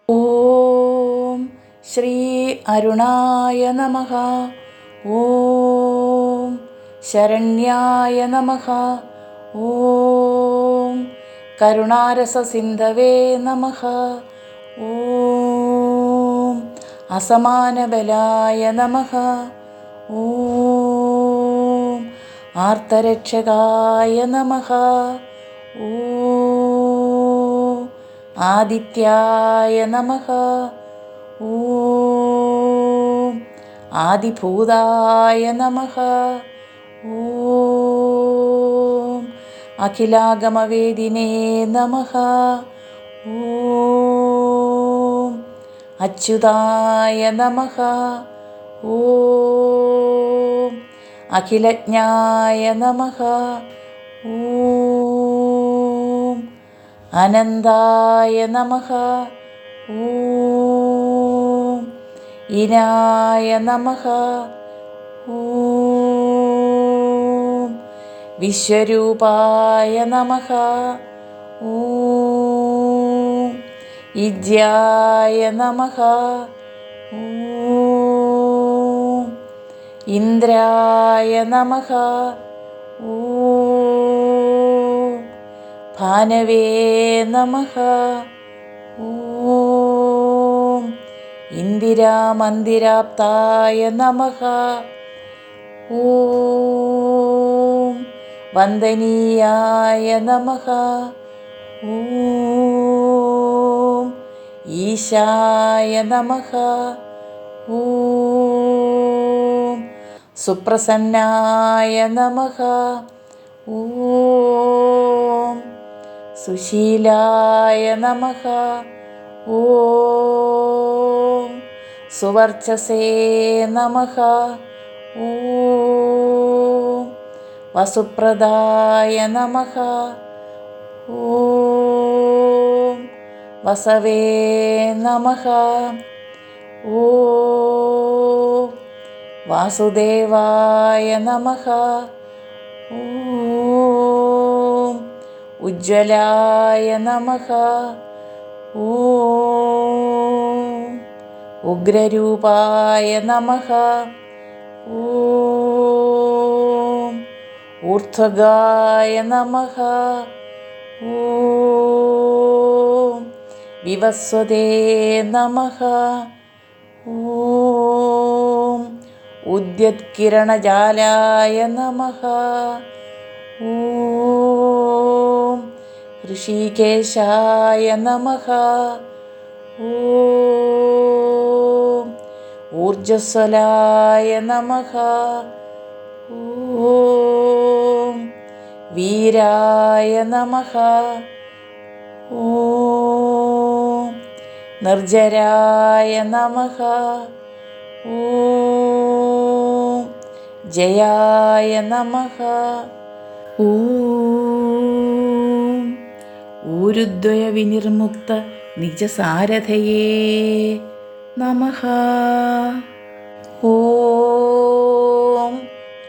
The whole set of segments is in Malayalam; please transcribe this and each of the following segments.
ഓം ശ്രീ അരുണായ നമഃ. ഓം ശരണ്യായ നമഃ. ഓം കരുണാരസസിന്ധവേ നമഃ. ഓം അസമാനബലായ നമഃ. ഓം ആർത്തരക്ഷകായ നമഃ. ഓം ആദിത്യായ നമഃ. ഓം ആദിഭൂതായ നമഃ. ഓം അഖിലാഗമവേദിനേ നമഃ. ഓം അച്യുതായ നമഃ. ഓം അഖിലജ്ഞായ നമഃ. ഓം അനന്തായ നമഃ. ഓം ഇനായ നമഃ. ഓം വിശ്വരൂപായ നമഃ. ഓം ഇജ്യായ നമഃ. ഓം ഇന്ദ്രായ നമഃ. ഓം ഭാനവേ നമഃ. ഓം ഇന്ദിരാമന്ദിരാപ്തായ നമഃ. ഓം വന്ദനീയായ നമഃ. ഓം ഈശായ നമഃ. ഓം സുപ്രസന്നായ നമഃ. ഓം സുശീലായ നമഃ. ഓം സുവർച്ചസേ നമഃ. ഓം വസുപ്രദായ നമഃ. ഓം വസവേ നമഃ. ഓം വാസുദേവായ നമഃ. ഓം ഉജ്ജ്വലായ നമഃ. ഓം ഉഗ്രരൂപായ നമഃ. ഓം ഊർധ്വഗായ നമഃ. ഓം വിവസ്വതേ നമഃ. ഓം ഉദ്യത്കിരണജാലായ നമഃ. ഓം ഋഷികേശായ നമഃ. ഓം ഊർജ്ജസ്വലായ നമഃ. ഓം വീരായ നമഃ. ഓം നിർജ്ജരായ നമഃ. ഓം ജയായ നമഃ. ഓം ഊരുദ്വയ വിനിർമുക്ത നിജസാരഥയേ നമഃ. ഓം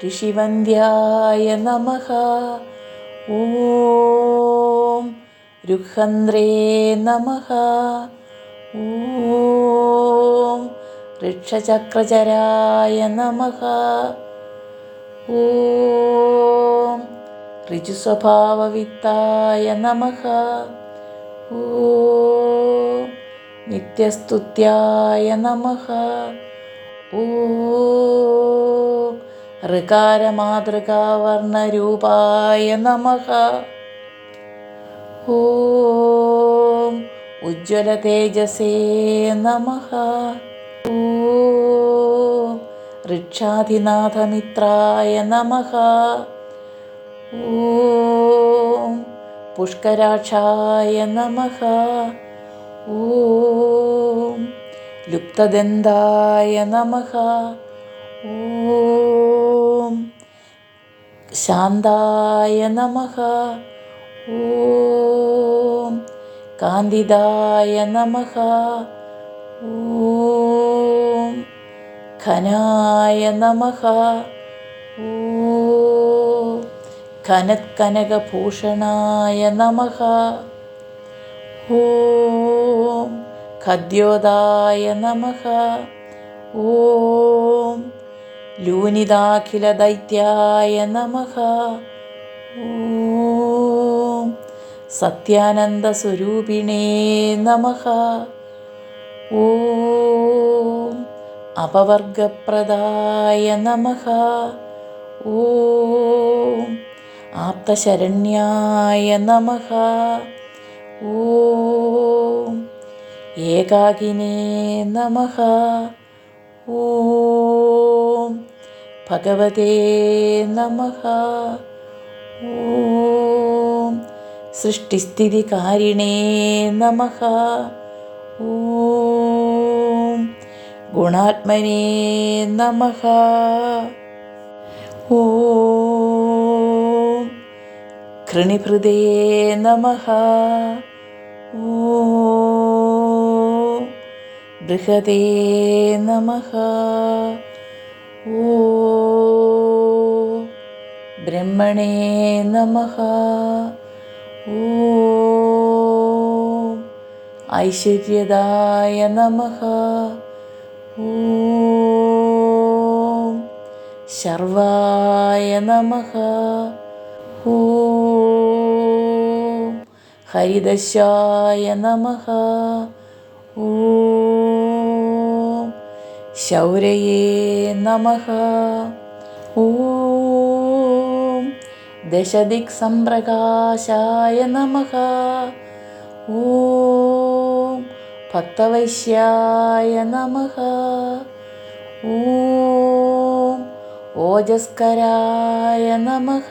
ഋഷിവന്ദ്യായ നമഃ. ഓം രുഹന്ത്രേ നമഃ. ഓം ഋക്ഷചക്രചരായ നമഃ. ഓം ഋജുസ്വഭാവവിത്തായ നമഃ. ഓം നിത്യസ്തുത്യായ നമഃ. ഓം ഋകാരമാതൃകാവർണ്ണരൂപായ നമഃ. ഓം ഉജ്ജ്വലതേജസേ നമഃ. ഓം ഋക്ഷാധിനാഥമിത്രായ നമഃ. ഓം പുഷ്കരാക്ഷായ നമഃ. ഓം ലുപ്തദന്തായ നമഃ. ഓം ശാന്തായ നമഃ. ഓം കാന്തിദായ നമഃ. ഓം ഘനായ നമഃ. ഓം ഘനത്കനകഭൂഷണായ നമഃ. ഓം ഖദ്യോതായ നമഃ. ഓം ലൂനിതാഖിലദൈത്യായ നമഃ. ഓം സത്യാനന്ദസ്വരൂപിണേ നമഃ. ഓം അപവർഗപ്രദായ നമഃ. ഓം ആപ്തശരണ്യായ നമഃ. ഓം ഏകാകിനേ നമഃ. ഓം ഭഗവതേ നമഃ. ഓം സൃഷ്ടിസ്ഥിതികാരിണേ നമഃ. ഓം ഗുണാത്മനേ നമഃ. ഓം ഘൃണിഭൃതേ നമഃ. ഓം ബൃഹദേ നമഃ. ഓം ബ്രഹ്മണേ നമഃ. ഓം ഐശ്വര്യദായ നമഃ. ഓം ശർവായ നമഃ. ഓം ഹരിദശായ നമഃ. ഓം ശൗരയേ നമഃ. ഓം ദശദിക്സംപ്രകാശായ നമഃ. ഓം ഭക്തവൈശ്യായ നമഃ. ഓം ഓജസ്കരായ നമഃ.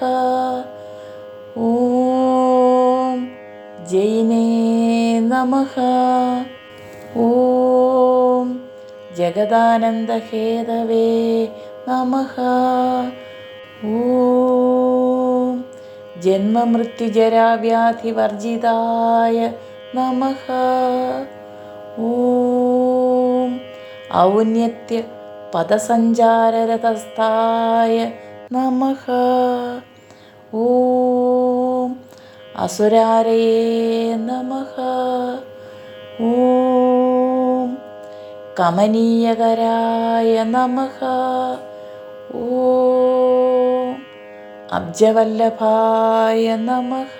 ഓം ജൈനേ നമഃ. ഓം ജഗദാനന്ദഹേതവേ നമഃ. ഓം ജന്മമൃത്യുജരാവ്യാധിവർജിതായ നമഃ. ഓം ഔന്നത്യ പദസഞ്ചാരരതസ്ഥായ നമഃ. ഓം അസുരാരയേ നമഃ. ഓം കമനീയകരായ നമഃ. ഓം അബ്ജവല്ലഭായ നമഃ.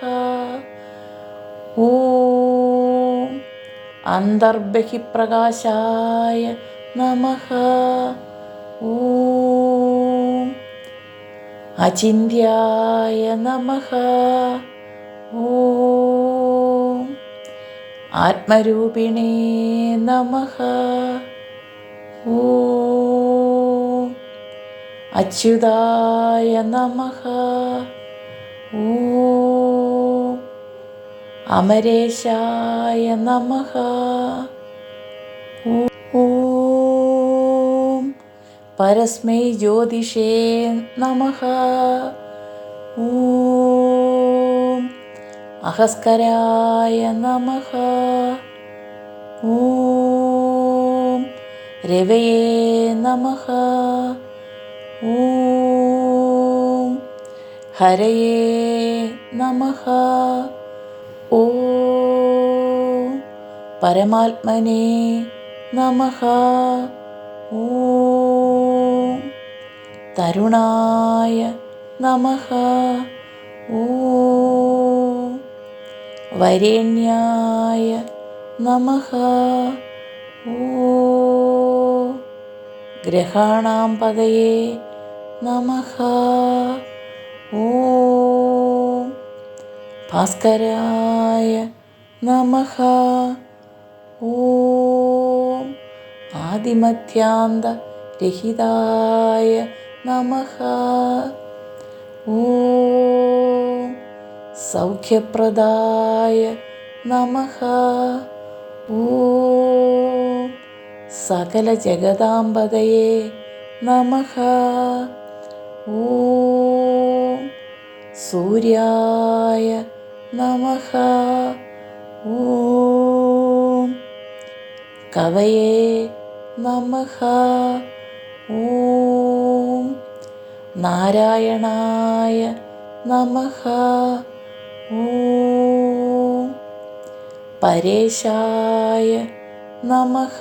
ഓം അന്തർബഹിപ്രകാശായ നമഃ. ഓം അചിന്യായ നമഃ. ഓം ആത്മരൂപിണേ നമഃ. ഓം അച്യുതായ നമഃ. ഓം അമരേശായ നമഃ. ഓം പരസ്മൈ ജ്യോതിഷേ നമഃ. ഓം അഹസ്കരായ നമഃ. ഓം രവയേ നമഃ. ഓം ഹരയേ നമഃ. ഓം പരമാത്മനേ നമഃ. ഓം തരുണായ നമഃ. ഓം വരേണ്യായ നമഃ. ഓം ഗ്രഹാണാം പതയേ നമഃ. ഓം ഭാസ്കരായ നമഃ. ഓം ആദിമധ്യാന്തരഹിതായ നമഃ. ഓം സൗഖ്യപ്രദായ നമഃ. ഓം സകല ജഗദാംബതയേ നമഃ. ഓം സൂര്യായ നമഃ. ഓം കവയേ നമഃ. ഓം നാരായണായ നമഃ. ഓം പരേശായ നമഃ.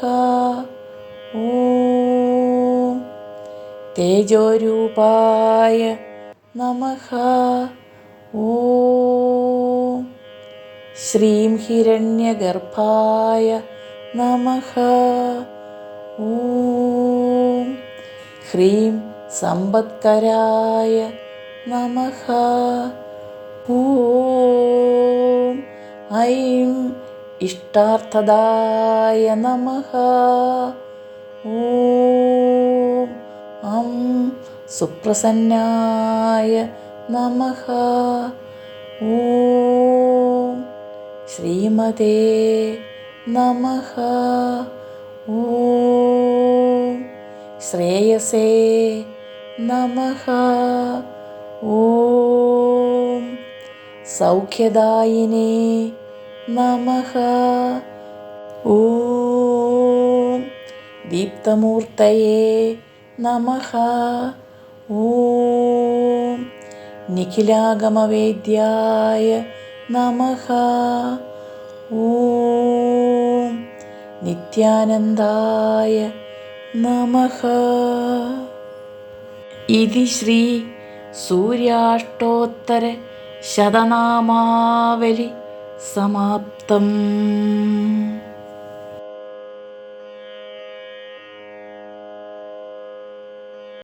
ഓം തേജോരൂപായ നമഃ. ഓം ശ്രീം ഹിരണ്യഗർഭായ നമഃ. ഓം ഹ്രീം സമ്പത്കരായ നമഃ. ഓം ഐം ഇഷ്ടാർത്ഥദായ നമഃ. ഓം അം സുപ്രസന്നായ നമഃ. ഓം ശ്രീമതേ നമഃ. ഓം ശ്രേയസേ നമഃ. ഓം സൗഖ്യദായിനേ നമഃ. ഓം ദീപ്തമൂർത്തയേ നമഃ. ഓം നിഖിലാഗമവേദ്യായ നമഃ. ഓം നിത്യാനന്ദായ നമഃ. ഇതി ശ്രീ സൂര്യാഷ്ടോത്തര ശതനാമാവലി സമാപ്തം.